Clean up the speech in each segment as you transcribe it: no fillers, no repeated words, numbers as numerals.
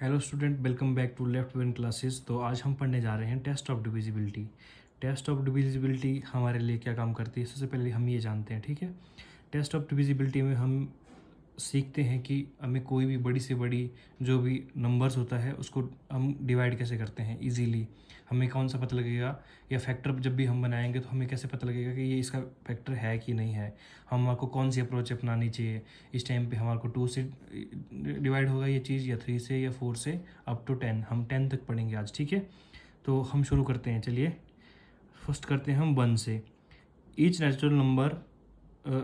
Hello student, welcome back to left win classes. तो आज हम पढ़ने जा रहे हैं test of divisibility. Test of divisibility हमारे लिए क्या काम करती है, सबसे पहले हम ये जानते हैं। ठीक है, टेस्ट ऑफ डिविजिबिलिटी में हम सीखते हैं कि हमें कोई भी बड़ी से बड़ी जो भी नंबर्स होता है उसको हम डिवाइड कैसे करते हैं इजीली। हमें कौन सा पता लगेगा, या फैक्टर जब भी हम बनाएंगे तो हमें कैसे पता लगेगा कि ये इसका फैक्टर है कि नहीं है। हमारे को कौन सी अप्रोच अपनानी चाहिए। इस टाइम पे हमारे को 2 से डिवाइड होगा ये चीज़, या 3 से, या 4 से अप टू 10। हम 10 तक पढ़ेंगे आज। ठीक है, तो हम शुरू करते हैं। चलिए, फर्स्ट करते हैं हम 1 से। Each natural number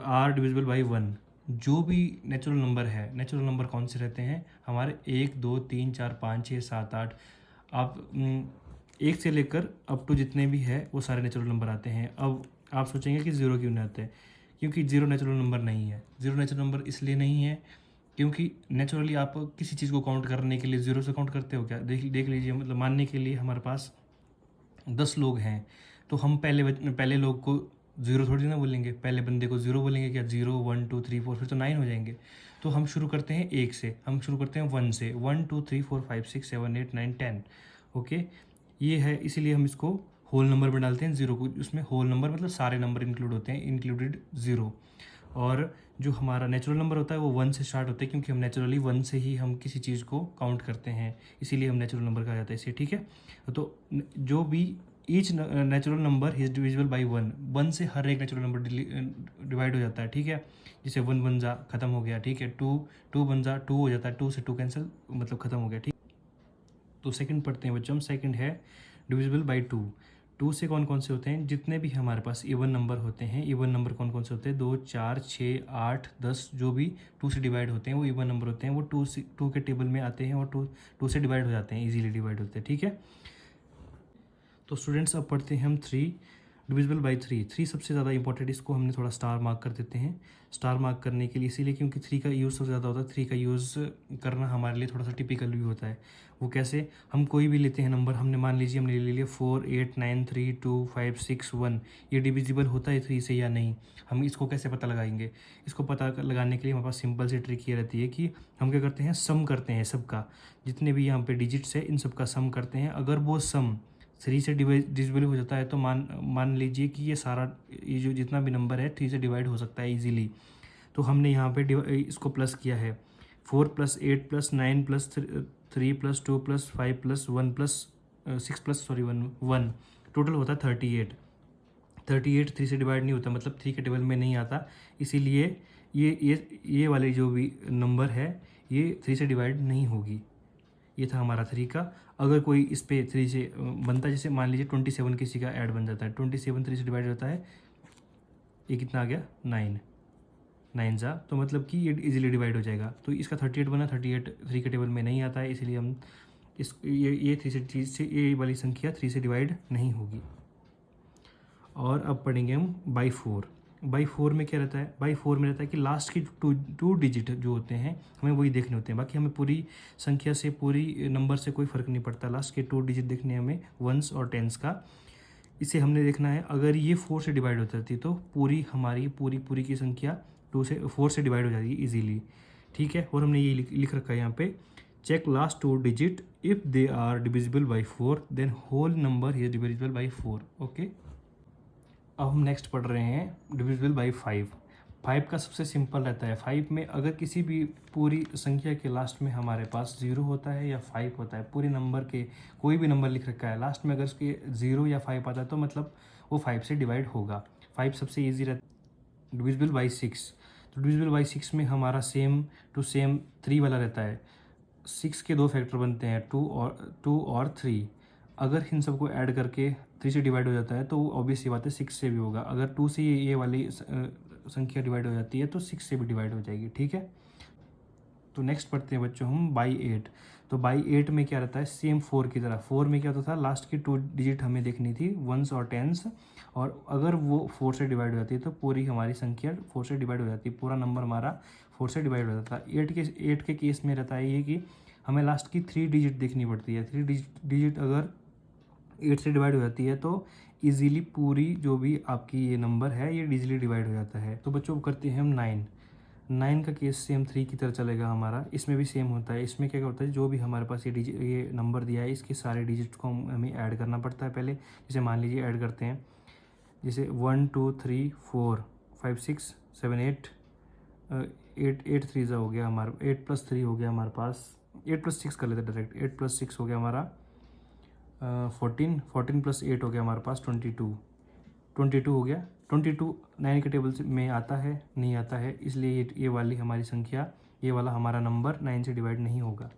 are divisible by 1। जो भी नेचुरल नंबर है, नेचुरल नंबर कौन से रहते हैं हमारे, 1 2 3 4 5 6 7 8। आप 1 से लेकर अप टू जितने भी है वो सारे नेचुरल नंबर आते हैं। अब आप सोचेंगे कि ज़ीरो क्यों नहीं आते, क्योंकि ज़ीरो नेचुरल नंबर नहीं है। ज़ीरो नेचुरल नंबर इसलिए नहीं है क्योंकि नेचुरली आप किसी चीज़ को काउंट करने के लिए ज़ीरो से काउंट करते हो क्या। देख लीजिए, मतलब मानने के लिए हमारे पास 10 लोग हैं, तो हम पहले लोग को ज़ीरो थोड़ी ना बोलेंगे, पहले बंदे को ज़ीरो बोलेंगे क्या। 0 1 2 3 4, फिर तो 9 हो जाएंगे। तो हम शुरू करते हैं 1 से, हम शुरू करते हैं 1 से। 1 2 3 4 5 6 7 8 9 10। ओके, ये है, इसीलिए हम इसको होल नंबर में डालते हैं ज़ीरो को। उसमें होल नंबर मतलब सारे नंबर इंक्लूड होते हैं, इंक्लूडेड ज़ीरो। और जो हमारा नेचुरल नंबर होता है वो 1 से स्टार्ट होते हैं, क्योंकि हम नेचुरली 1 से ही हम किसी चीज़ को काउंट करते हैं, इसीलिए हम नेचुरल नंबर कहा जाता है इसे। ठीक है, तो जो भी each natural number is divisible by 1। 1 से हर एक नेचुरल नंबर डिवाइड हो जाता है। ठीक है, जैसे 1 बन जा, खत्म हो गया। ठीक है, 2 बन जा, 2 हो जाता है, 2 से 2 कैंसिल, मतलब खत्म हो गया। ठीक, तो सेकंड पढ़ते हैं बच्चों हम। सेकंड है डिविजिबल बाई 2। 2 से कौन कौन से होते हैं, जितने भी हमारे पास इवन नंबर होते हैं। इवन नंबर कौन कौन से होते हैं, 2 4 6 8 10, जो भी 2 से डिवाइड होते हैं वो इवन नंबर होते हैं। वो 2 के टेबल में आते हैं और 2 से डिवाइड हो जाते हैं, इजीली डिवाइड होते हैं। ठीक है, तो स्टूडेंट्स अब पढ़ते हैं हम 3 डिविजिबल बाई 3। 3 सबसे ज़्यादा इंपॉर्टेंट, इसको हमने थोड़ा स्टार मार्क कर देते हैं। स्टार मार्क करने के लिए इसीलिए क्योंकि 3 का यूज़ सबसे ज़्यादा होता है। 3 का यूज़ करना हमारे लिए थोड़ा सा टिपिकल भी होता है। वो कैसे, हम कोई भी लेते हैं नंबर, हमने मान लीजिए हमने ले लिया 4 8 9 3 2 5 6 1। ये डिविजिबल होता है 3 से या नहीं, हम इसको कैसे पता लगाएंगे। इसको पता लगाने के लिए हमारे पास सिंपल सी ट्रिक ये रहती है कि हम क्या करते हैं, सम करते हैं सबका। जितने भी यहाँ पे डिजिट्स है इन सबका सम करते हैं। अगर वो सम 3 से डिविजिबल हो जाता है तो मान लीजिए कि ये सारा, ये जो जितना भी नंबर है 3 से डिवाइड हो सकता है इजीली। तो हमने यहाँ पे इसको प्लस किया है। 4 plus 8 plus 9 plus 3 plus 2 plus 5 plus 1 plus 6 plus sorry 1 total होता है 38। 38 3 से डिवाइड नहीं होता, मतलब 3 के टेबल में नहीं आता। इसीलिए ये वाली जो भी नंबर है ये 3 से डिवाइड नहीं होगी। ये था हमारा 3 का। अगर कोई इस पे 3 से बनता है, जैसे मान लीजिए 27 किसी का ऐड बन जाता है, 27 3 से डिवाइड होता है, ये कितना आ गया 9 9 जा, तो मतलब कि ये इजीली डिवाइड हो जाएगा। तो इसका 38 बना, 38 3 के टेबल में नहीं आता है, इसीलिए हम ये 3 से ये वाली संख्या 3 से डिवाइड नहीं होगी। और अब पढ़ेंगे हम बाई 4। बाई 4 में क्या रहता है, बाई 4 में रहता है कि लास्ट की टू डिजिट जो होते हैं हमें वही देखने होते हैं। बाकी हमें पूरी संख्या से, पूरी नंबर से कोई फ़र्क नहीं पड़ता। लास्ट के 2 डिजिट देखने हमें, वंस और टेंस का, इसे हमने देखना है। अगर ये 4 से डिवाइड हो जाती तो पूरी हमारी पूरी की संख्या 4 से डिवाइड हो जाती है ईजीली। ठीक है, और हमने ये लिख रखा है यहाँ पे, check last 2 digit, if they are divisible by 4 then whole number is divisible by 4। Okay, अब हम नेक्स्ट पढ़ रहे हैं डिविजिबल बाई 5। 5 का सबसे सिंपल रहता है। 5 में अगर किसी भी पूरी संख्या के लास्ट में हमारे पास 0 होता है या 5 होता है, पूरे नंबर के कोई भी नंबर लिख रखा है, लास्ट में अगर उसके 0 या 5 आता है तो मतलब वो 5 से डिवाइड होगा। 5 सबसे ईजी रहता है। डिविजिबल बाई 6, तो डिविजिबल बाई 6 में हमारा सेम टू सेम 3 वाला रहता है। 6 के 2 फैक्टर बनते हैं, 2 और 3। अगर इन सबको ऐड करके 3 से डिवाइड हो जाता है तो ऑब्वियस ये बात है 6 से भी होगा। अगर 2 से ये वाली संख्या डिवाइड हो जाती है तो 6 से भी डिवाइड हो जाएगी। ठीक है, तो नेक्स्ट पढ़ते हैं बच्चों हम बाई 8। तो बाई 8 में क्या रहता है, सेम 4 की तरह। 4 में क्या होता था, लास्ट की 2 डिजिट हमें देखनी थी, वंस और टेंस, और अगर वो 4 से डिवाइड हो जाती है तो पूरी हमारी संख्या 4 से डिवाइड हो जाती है, पूरा नंबर हमारा 4 से डिवाइड हो जाता है। 8 के केस में रहता है ये कि हमें लास्ट की 3 डिजिट देखनी पड़ती है। 3 डिजिट अगर 8 से डिवाइड हो जाती है तो इजीली पूरी जो भी आपकी ये नंबर है ये इजीली डिवाइड हो जाता है। तो बच्चों करते हैं हम 9। 9 का केस सेम 3 की तरह चलेगा हमारा, इसमें भी सेम होता है। इसमें क्या होता है, जो भी हमारे पास ये नंबर दिया है इसके सारे डिजिट को हमें ऐड करना पड़ता है पहले। जैसे मान लीजिए ऐड करते हैं, जैसे 1 2 3 4 5 6 7 8 8 3 हो गया हमारा, 8 + 3 हो गया हमारे पास, 8 + 6 कर लेते डायरेक्ट, 8 + 6 हो गया हमारा 14, 14 + 8 हो गया हमारे पास 22, 22 हो गया। 22 9 के टेबल से में आता है, नहीं आता है, इसलिए ये वाली हमारी संख्या, ये वाला हमारा नंबर 9 से डिवाइड नहीं होगा।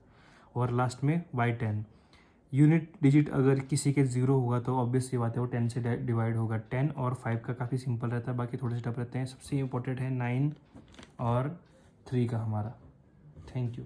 और लास्ट में y10, यूनिट डिजिट अगर किसी के 0 होगा तो ऑब्वियस सी बात है वो 10 से डिवाइड होगा। 10 और 5 का काफ़ी सिंपल रहता है, बाकी थोड़े से टफ रहते हैं। सबसे इम्पोर्टेंट है 9 और 3 का हमारा। Thank you.